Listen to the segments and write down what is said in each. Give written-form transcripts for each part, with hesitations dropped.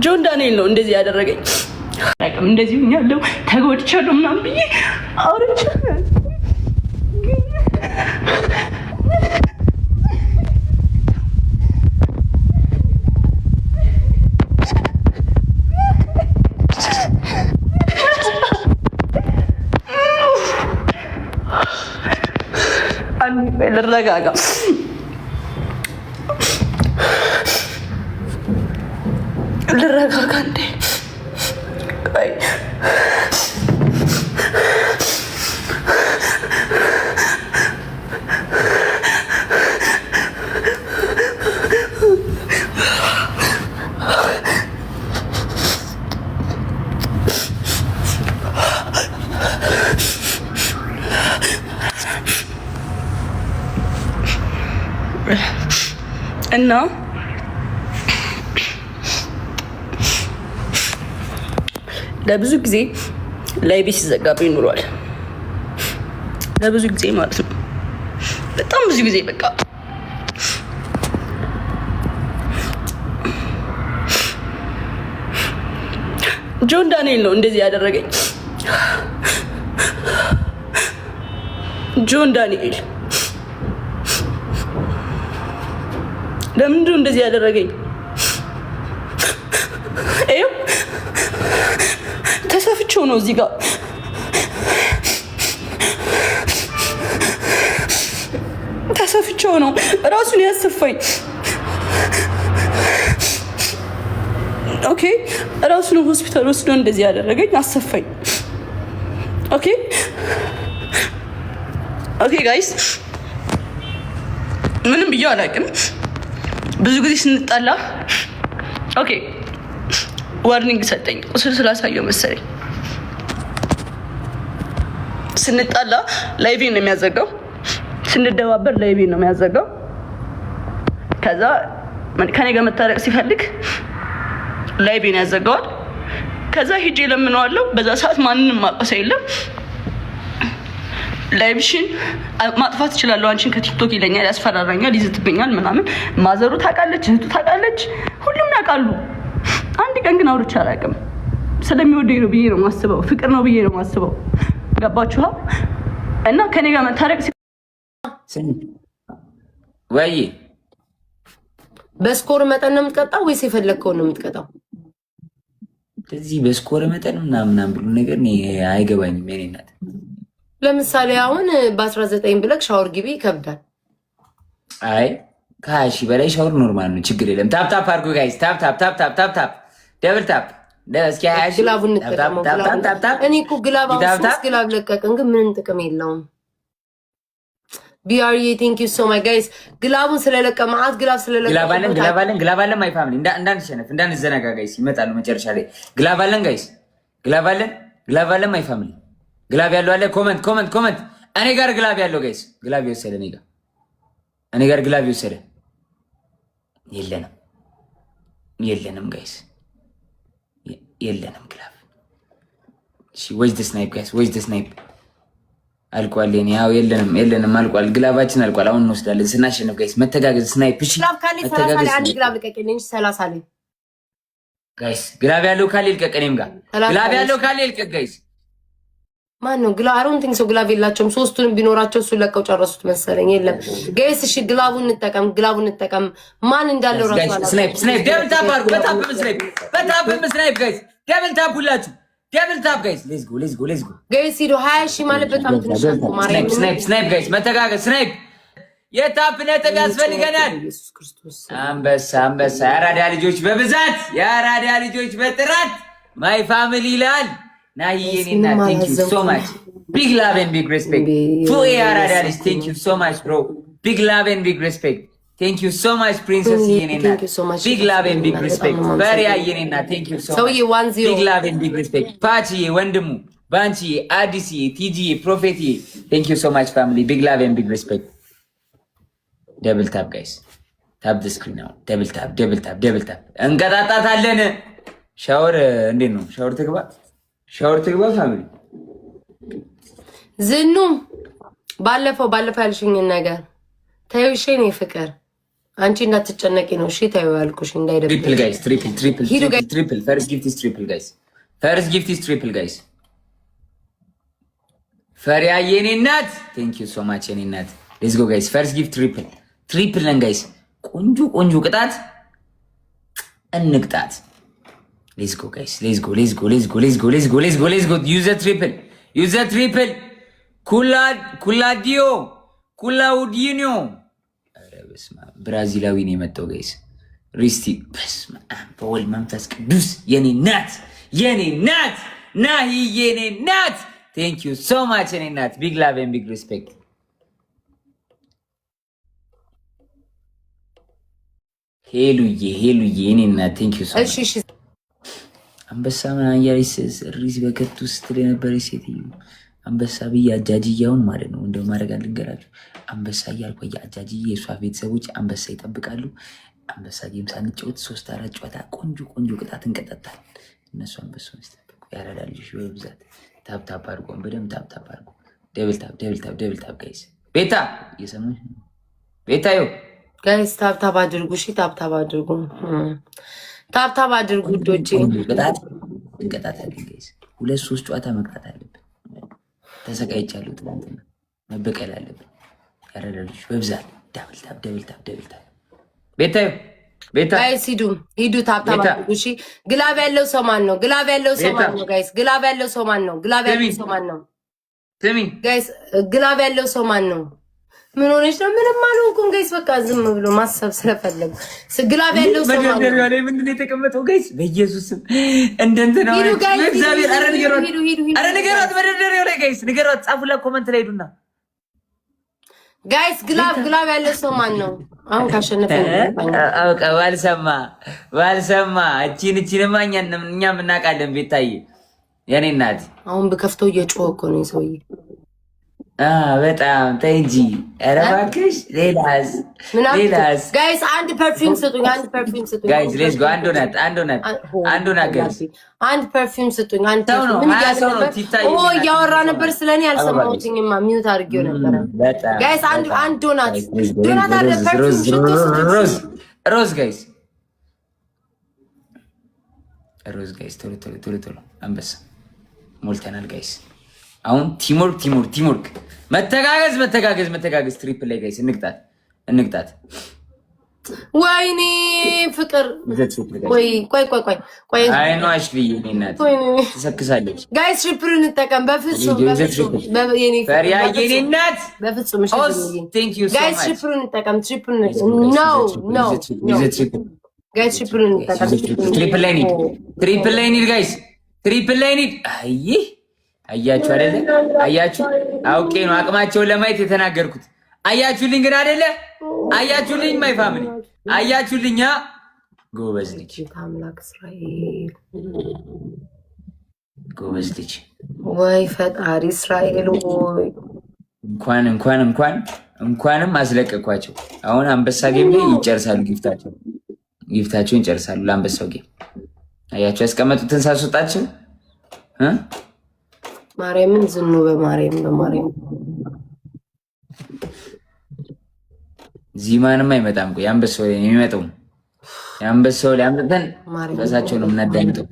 ጆን ዳንኤል ነው እንደዚህ ያደረገኝ። እንደዚህ ሆኛለሁ ተጎድቻለሁ ምናምን ብዬ አውርቼ ልረጋጋ ልረጋጋ እንዴ እና ለብዙ ጊዜ ላይቤ ሲዘጋብኝ ኑሯል። ለብዙ ጊዜ ማለት ነው። በጣም ብዙ ጊዜ በቃ ጆን ዳንኤል ነው እንደዚህ ያደረገኝ። ጆን ዳንኤል ለምንድን ነው እንደዚህ ያደረገኝ? ይኸው ተሰፍቼው ነው እዚህ ጋር ተሰፍቼው ነው ራሱን ያሰፋኝ። ኦኬ ራሱን ሆስፒታል ወስዶ እንደዚህ ያደረገኝ አሰፋኝ። ኦኬ ጋይስ ምንም ብዬ አላውቅም። ብዙ ጊዜ ስንጣላ ኦኬ ዋርኒንግ ሰጠኝ። ቁስል ስላሳየው መሰለኝ ስንጣላ ላይቬን ነው የሚያዘጋው፣ ስንደባበር ላይቬን ነው የሚያዘጋው። ከዛ ከኔ ጋር መታረቅ ሲፈልግ ላይቬን ያዘጋዋል። ከዛ ሂጄ ለምነዋለሁ። በዛ ሰዓት ማንንም ማቆሰ የለም። ላይቭሽን ማጥፋት እችላለሁ አንቺን ከቲክቶክ ይለኛል፣ ያስፈራራኛል፣ ይዝትብኛል ምናምን። ማዘሩ ታውቃለች፣ እህቱ ታውቃለች፣ ሁሉም ያውቃሉ። አንድ ቀን ግን አውርቼ አላውቅም። ስለሚወደኝ ነው ብዬ ነው የማስበው፣ ፍቅር ነው ብዬ ነው የማስበው። ገባችኋ? እና ከኔ ጋር መታረቅ ወይ በስኮር መጠን ነው የምትቀጣው ወይስ የፈለግከውን ነው የምትቀጣው? እዚህ በስኮር መጠን ምናምን ብሎ ነገር አይገባኝም የኔ እናት። ለምሳሌ አሁን በ19 ብለክ ሻወር ግቢ ይከብዳል። አይ ከ20 ሺህ በላይ ሻወር ኖርማል ነው፣ ችግር የለም። ታፕ ታፕ አድርጎ ጋይስ፣ ታፕ ታፕ ታፕ ታፕ ታፕ ታፕ ደብል ታፕ እስኪ 20 ሺህ ግላቡን እንጠቀመው። እኔ እኮ ግላብ አውጥተህ ግላብ ለቀቅን፣ ግን ምንም ጥቅም የለውም። ቢአርዬ ቴንክ ዩ ሶ ማች ጋይስ። ግላቡን ስለለቀ ማአት ግላብ ስለለቀ ግላባለን ማይ ፋሚሊ እንዳንሸነፍ እንዳንዘናጋ ጋይስ፣ ይመጣሉ መጨረሻ ላይ። ግላባለን ጋይስ፣ ግላባለን ማይ ፋሚሊ። ግላብ ያለው አለ? ኮመንት። እኔ ጋር ግላብ ያለው ጋይስ፣ ግላብ ይወሰደ። እኔ ጋር ግላብ ይወሰደ። የለንም ጋይስ፣ የለንም ግላብ። እሺ ወይስ ደ ስናይፕ ጋይስ፣ ወይስ ደ ስናይፕ አልቋል። ያው የለንም አልቋል። ግላባችን አልቋል። አሁን እንወስዳለን ስናሸንፍ ጋይስ። መተጋገዝ ስናይፕ። እሺ ግላብ ካለ 30 ላይ አንድ ግላብ ልቀቅልኝ። 30 ላይ ጋይስ ግላብ ያለው ካለ ይልቀቅ። እኔም ጋር ግላብ ያለው ካለ ይልቀቅ ጋይስ። ማን ነው ግላብ? አሮን ቲንክ ሰው ግላብ የላቸውም። ሶስቱንም ቢኖራቸው እሱ ለቀው ጨረሱት መሰለኝ። የለም ጋይስ። እሺ ግላቡን እንጠቀም። ማን እንዳለው ራሱ አላ ስናይፕ ደብል ታፕ አድርጉ። በታፕ ስናይፕ ጋይስ። ደብል ታፕ ሁላችሁ ደብል ታፕ ጋይስ። ሌትስ ጎ ጋይስ። ሂዶ 20 ሺህ ማለት በጣም ትንሽ ነው። ማርያም ስናይፕ ጋይስ። መተጋገዝ ስናይፕ። የታፕ ነጥብ ያስፈልገናል። ኢየሱስ ክርስቶስ። አንበሳ የአራዳ ልጆች በብዛት የአራዳ ልጆች በጥራት ማይ ፋሚሊ ይላል። ናይዬኔና ቴንክ ዩ ሶ ማች ቢግ ላቭ ኤንድ ቢግ ሪስፔክት ቱ የአራዳ ልጅ ቴንክ ዩ ሶ ማች ብሮ ቢግ ላቭ ኤንድ ቢግ ሪስፔክት ቴንክ ዩ ሶ ማች ፕሪንሰስ ይኔና ቢግ ላቭ ኤንድ ቢግ ሪስፔክት በሪያ ይኔና ቴንክ ዩ ሶ ማች ቢግ ላቭ ኤንድ ቢግ ሪስፔክት ፓቺዬ ወንድሙ ባንቺዬ አዲስዬ ቲጂዬ ፕሮፌትዬ ቴንክ ዩ ሶ ማች ፋሚሊ ቢግ ላቭ ኤንድ ቢግ ሪስፔክት። ደብል ታፕ ጋይስ ታፕ ዘ ስክሪን ናው። ደብል ታፕ እንቀጣጣታለን። ሻወር እንዴት ነው? ሻወር ትግባ ፋሚሊ። ዝኑ ባለፈው ያልሽኝን ነገር ተይው። እሺ እኔ ፍቅር አንቺ እንዳትጨነቂ ነው። እሺ ታዩ ያልኩሽ እንዳይደብር። ትሪፕል ጋይስ ትሪፕል ፈርስት ጊፍት ኢዝ ትሪፕል ጋይስ ፈርስት ጊፍት ኢዝ ትሪፕል ጋይስ ፈሪያ የኔ እናት ቴንክ ዩ ሶ ማች የኔ እናት ሌትስ ጎ ጋይስ ፈርስት ጊፍት ትሪፕል ነን ጋይስ ቆንጆ ቅጣት እንቅጣት ሌትስ ጎ ጋይስ ሌትስ ጎ ዩዝ ዘ ትሪፕል ኩላውዲኒዮ ብራዚላዊ ነው የመጣው ጋይስ ሪስቲ በስመ አብ በወልድ መንፈስ ቅዱስ የኔ ናት ናሂ የኔ ናት ቴንክ ዩ ሶ ማች የኔ ናት ቢግ ላቭ ኤንድ ቢግ ሪስፔክት ሄሉዬ የኔ ናት ቴንክ ዩ ሶ ማች አንበሳ ምናምን እያለች ሪስ በከቱ ስትል የነበረች ሴትዮ አንበሳ ብዬ አጃጅያውን ማለት ነው እንደው ማድረግ አልንገራችሁ አንበሳ እያልኩ አጃጅዬ የእሷ ቤተሰቦች አንበሳ ይጠብቃሉ አንበሳ ጌም ሳንጫወት 3-4 ጨዋታ ቆንጆ ቅጣት እንቀጣጣለን እነሱ አንበሳውን ሲጠብቁ ያረዳልሽ በብዛት ታፕ አድርጎን በደምብ ታፕ አድርጎ ደብል ታፕ ጋይስ ቤታ እየሰማሽ ነው ቤታዮ ጋይስ ታፕ አድርጉ እሺ ታፕ አድርጉ ታፕ አድርጉ ዶቼ ቅጣት እንቀጣጣለን ጋይስ 2-3 ጨዋታ መቅጣት አለብን ተሰቃይቻለሁ ትናንትና መበቀል አለብን ያረዳልሽ በብዛት ደብል ታፕ ቤታዮ ጋይስ ሂዱ ታፕ አድርጉ እሺ ግላብ ያለው ሰው ማን ነው ጋይስ ግላብ ያለው ሰው ማን ነው ስሚ ጋይስ ግላብ ያለው ሰው ማን ነው ምን ሆነሽ ነው ምንም አልሆንኩም ጋይስ በቃ ዝም ብሎ ማሰብ ስለፈለጉ ግላብ ያለው ሰው ማን ነው ምንድን ነው የተቀመጠው ጋይስ በኢየሱስ እንደንተና እግዚአብሔር አረ ንገሯት መደርደሪያው ላይ ጋይስ ንገሯት ጻፉላ ኮሜንት ላይ ሄዱና ጋይስ ግላብ ያለው ሰው ማን ነው አሁን ካሸነፈኝ አውቃ ባልሰማ እቺንማ እኛም እናውቃለን ቤታዬ የኔ እናት አሁን በከፍተው እየጮኸ እኮ ነው ሰውዬ በጣም ተይ እንጂ ኧረ እባክሽ ሌላስ ጋይስ አንድ ፐርፊውም ስጡኝ ጋይስ ሌትስ ጎ አንድ ሆናት ጋይስ አንድ ፐርፊውም ስጡኝ አንድ እያወራ ነበር ስለኔ አልሰማሁትኝማ ሚዩት አድርጌው ነበረ ጋይስ አንድ ዶናት አለ ፐርፊውም ሽቶ ሮዝ ጋይስ ቶሎ አንበሳ ሞልተናል ጋይስ አሁን ቲምወርክ መተጋገዝ ትሪፕል ላይ ጋይስ እንቅጣት ወይኔ ፍቅር ወይ ቆይ አይኖ አሽልዬ እናት ትሰክሳለች ጋይስ ትሪፕል እንጠቀም በፍጹም ፈሪያ የኔ እናት በፍጹም ቴንክ ዩ ሶ ማች ጋይስ ትሪፕል እንጠቀም ኖ ጋይስ ትሪፕል እንጠቀም ትሪፕል ላይ ኒድ ጋይስ ትሪፕል ላይ ኒድ አያችሁ አይደለ? አያችሁ አውቄ ነው አቅማቸውን ለማየት የተናገርኩት። አያችሁልኝ ግን አይደለ? አያችሁልኝ ማይ ፋሚሊ አያችሁልኛ። ጎበዝ ልጅ አምላክ እስራኤል ጎበዝ ልጅ ወይ ፈጣሪ እስራኤል ወይ እንኳንም አስለቀቋቸው። አሁን አንበሳ ጌም ላይ ይጨርሳሉ ጊፍታቸውን ይጨርሳሉ። ለአንበሳው ጌም አያችሁ ያስቀመጡትን ሳስወጣቸው ማርያምን ዝኑ በማርያም ዚማንም አይመጣም። ቆይ አንበሳው ላይ የሚመጣው የአንበሳው ላይ አምጥተን በሳቸው ነው የምናዳምጠው።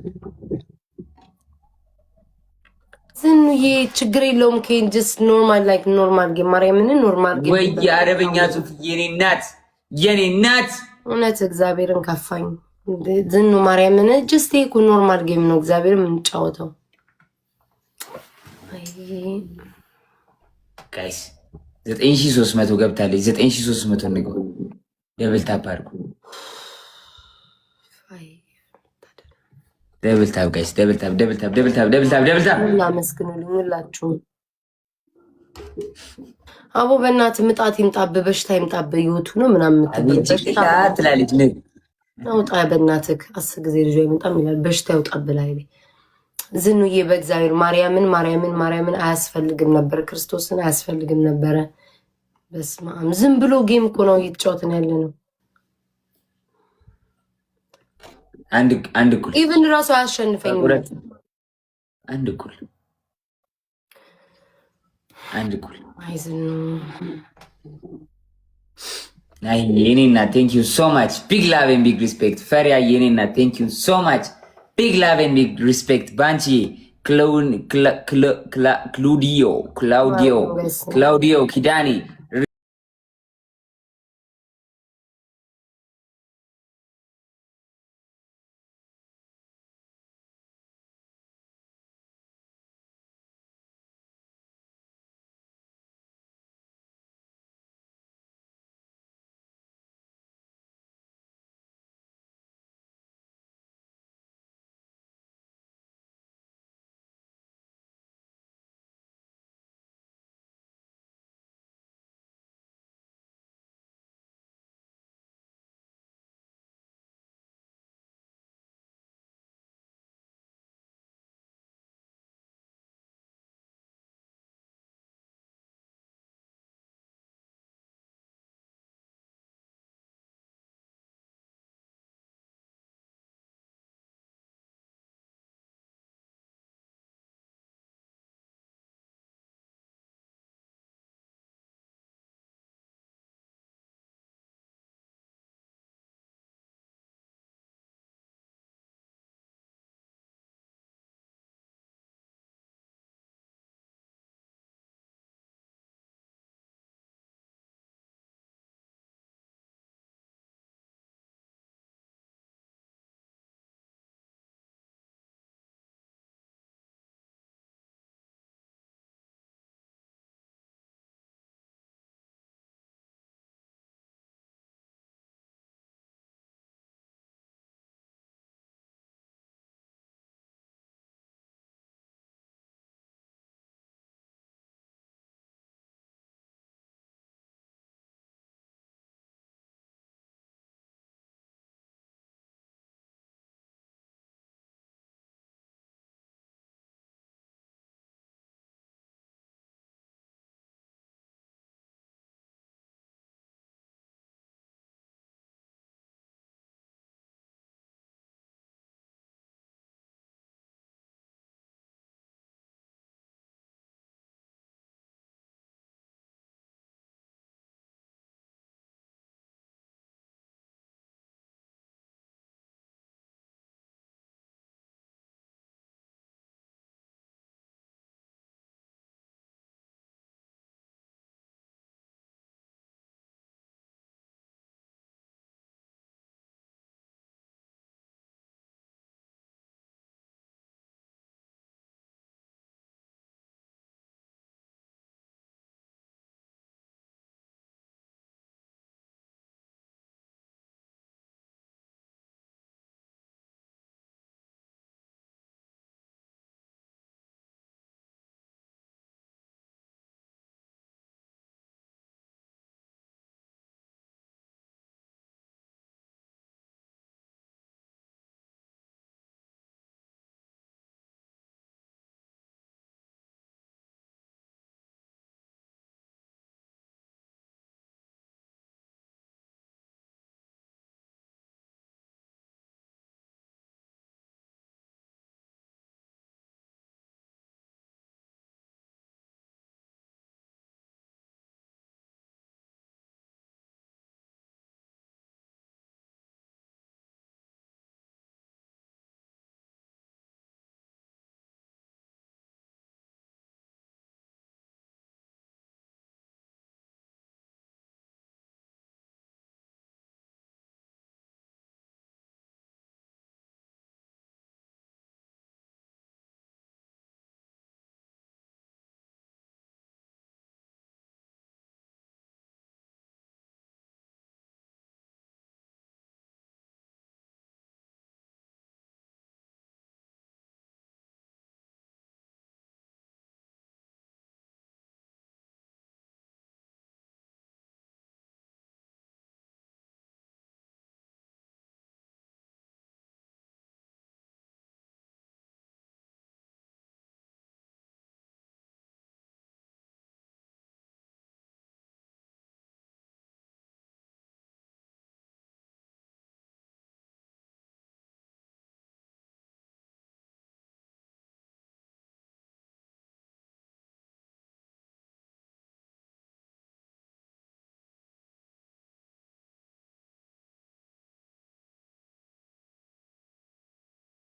ዝኑዬ ችግር የለውም። ኬንጅስ ኖርማል ጌም ማርያምን ኖርማል ጌም ወይ የአረበኛ ጽሑፍ የኔ እናት እውነት እግዚአብሔርን ከፋኝ። ዝኑ ማርያምን ጀስት እኮ ኖርማል ጌም ነው እግዚአብሔርን የምንጫወተው። ጋይስ 9300 ገብታለች። 9300 ንገው ደብል ታፕ አድርጉ። ደብል ታፕ ጋይስ ደብል ታፕ እናመስግኑልኝ ሁላችሁም። አቦ በእናትህ ምጣት ይምጣብ በሽታ ይምጣብ ይወቱ ነው ምናምን ትላለች። አውጣ በእናትህ 10 ጊዜ ልጅ አይመጣም ይላል። በሽታ ይውጣብ ላይ ዝኑዬ በእግዚአብሔር ማርያምን አያስፈልግም ነበር። ክርስቶስን አያስፈልግም ነበረ። በስመ አብ ዝም ብሎ ጌም እኮ ነው እየተጫወትን ያለ ነው። አንድ እኩል ኢቭን ራሱ አያሸንፈኝም። አንድ እኩል አይ ዝኑ አይ የኔና ቴንክ ዩ ሶ ማች ቢግ ላቭ ኤንድ ቢግ ሪስፔክት ፈሪያ የኔና ቴንክ ዩ ሶ ማች ቢግ ላቭ ኤንድ ቢግ ሪስፔክት ባንቺ ክላውዲዮ ኪዳኒ